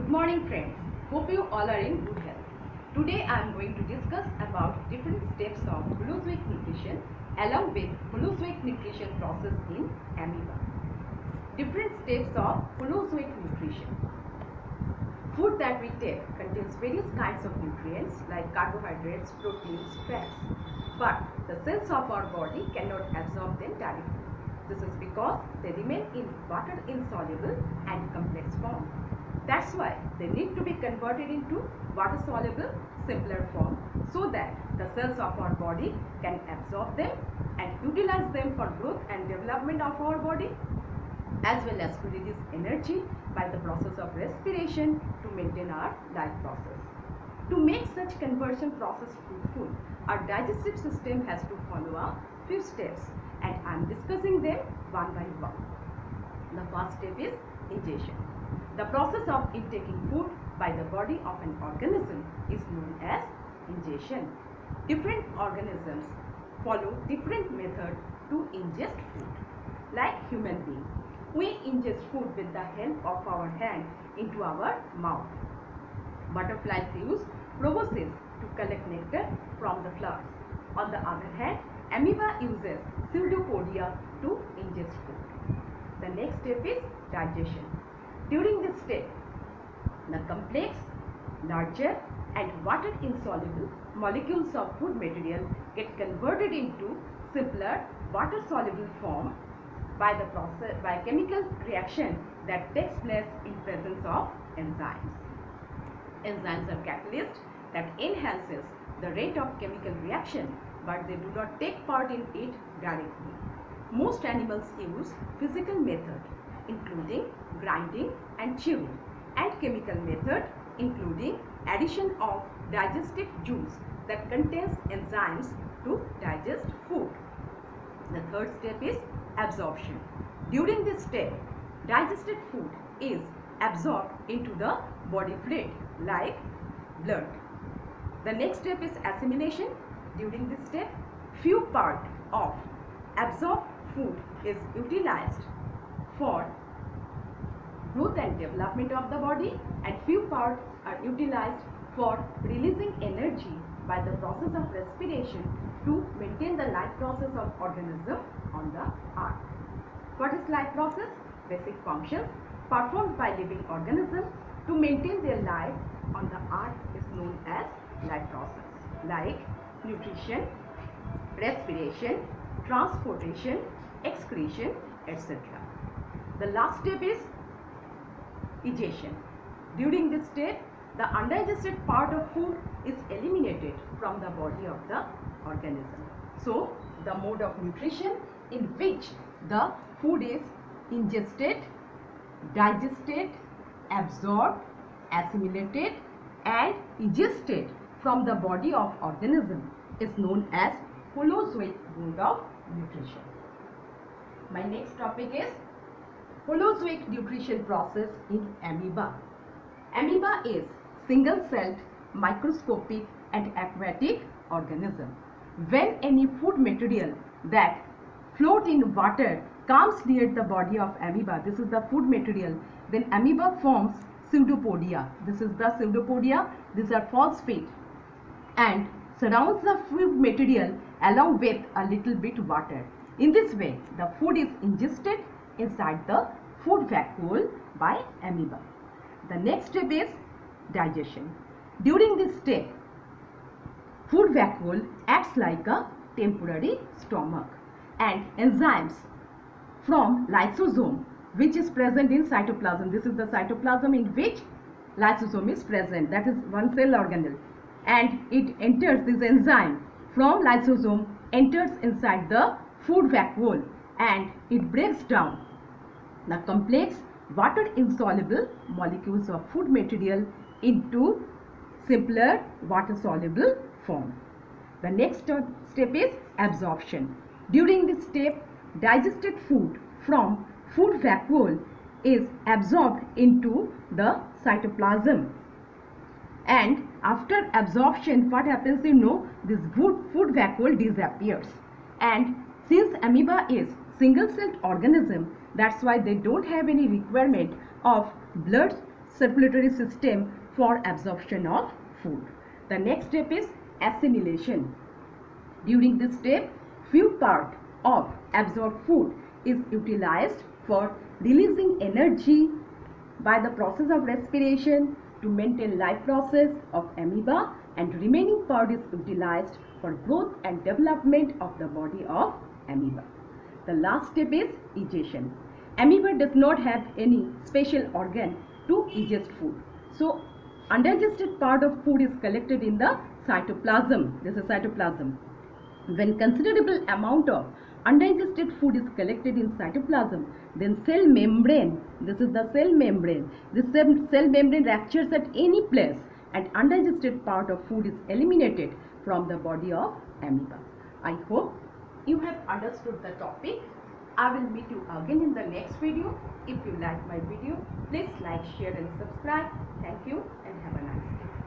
Good morning friends. Hope you all are in good health. Today I am going to discuss about different steps of holozoic nutrition along with holozoic nutrition process in amoeba. Different steps of holozoic nutrition. Food that we take contains various kinds of nutrients like carbohydrates, proteins, fats. But the cells of our body cannot absorb them directly. This is because they remain in water insoluble and complex form. That's why they need to be converted into water soluble simpler form so that the cells of our body can absorb them and utilize them for growth and development of our body, as well as to release energy by the process of respiration to maintain our life process. To make such conversion process fruitful, our digestive system has to follow a few steps, and I am discussing them one by one. The first step is ingestion. The process of intaking food by the body of an organism is known as ingestion. Different organisms follow different methods to ingest food. Like human beings, we ingest food with the help of our hand into our mouth. Butterflies use proboscis to collect nectar from the flowers. On the other hand, amoeba uses pseudopodia to ingest food. The next step is digestion. During this step, the complex, larger and water insoluble molecules of food material get converted into simpler water soluble form by chemical reaction that takes place in presence of enzymes. Enzymes are catalysts that enhances the rate of chemical reaction, but they do not take part in it directly. Most animals use physical method including grinding and chewing, and chemical method including addition of digestive juice that contains enzymes to digest food. The third step is absorption. During this step, digested food is absorbed into the body fluid like blood. The next step is assimilation. During this step, few part of absorbed food is utilized for growth and development of the body, and few parts are utilized for releasing energy by the process of respiration to maintain the life process of organism on the earth. What is life process? Basic functions performed by living organisms to maintain their life on the earth is known as life process, like nutrition, respiration, transportation, excretion, etc. The last step is digestion. During this step, the undigested part of food is eliminated from the body of the organism. So, the mode of nutrition in which the food is ingested, digested, absorbed, assimilated and digested from the body of organism is known as holozoic mode of nutrition. My next topic is holozoic nutrition process in amoeba. Amoeba is single-celled, microscopic and aquatic organism. When any food material that float in water comes near the body of amoeba, this is the food material, then amoeba forms pseudopodia. This is the pseudopodia, these are false feet, and surrounds the food material along with a little bit water. In this way, the food is ingested inside the food vacuole by amoeba. The next step is digestion. During this step, food vacuole acts like a temporary stomach, and enzymes from lysosome, which is present in cytoplasm. This is the cytoplasm in which lysosome is present, that is one cell organelle, and it enters, this enzyme from lysosome enters inside the food vacuole and it breaks down the complex water insoluble molecules of food material into simpler water soluble form. The next step is absorption. During this step, digested food from food vacuole is absorbed into the cytoplasm, and after absorption, what happens, this food vacuole disappears. And since amoeba is single-celled organism, that's why they don't have any requirement of blood circulatory system for absorption of food. The next step is assimilation. During this step, few part of absorbed food is utilized for releasing energy by the process of respiration to maintain life process of amoeba, and remaining part is utilized for growth and development of the body of amoeba. The last step is egestion. Amoeba does not have any special organ to digest food. So undigested part of food is collected in the cytoplasm. This is cytoplasm. When considerable amount of undigested food is collected in cytoplasm, then cell membrane, this is the cell membrane, this cell membrane ruptures at any place and undigested part of food is eliminated from the body of amoeba. I hope you have understood the topic. I will meet you again in the next video. If you like my video, please like, share and subscribe. Thank you.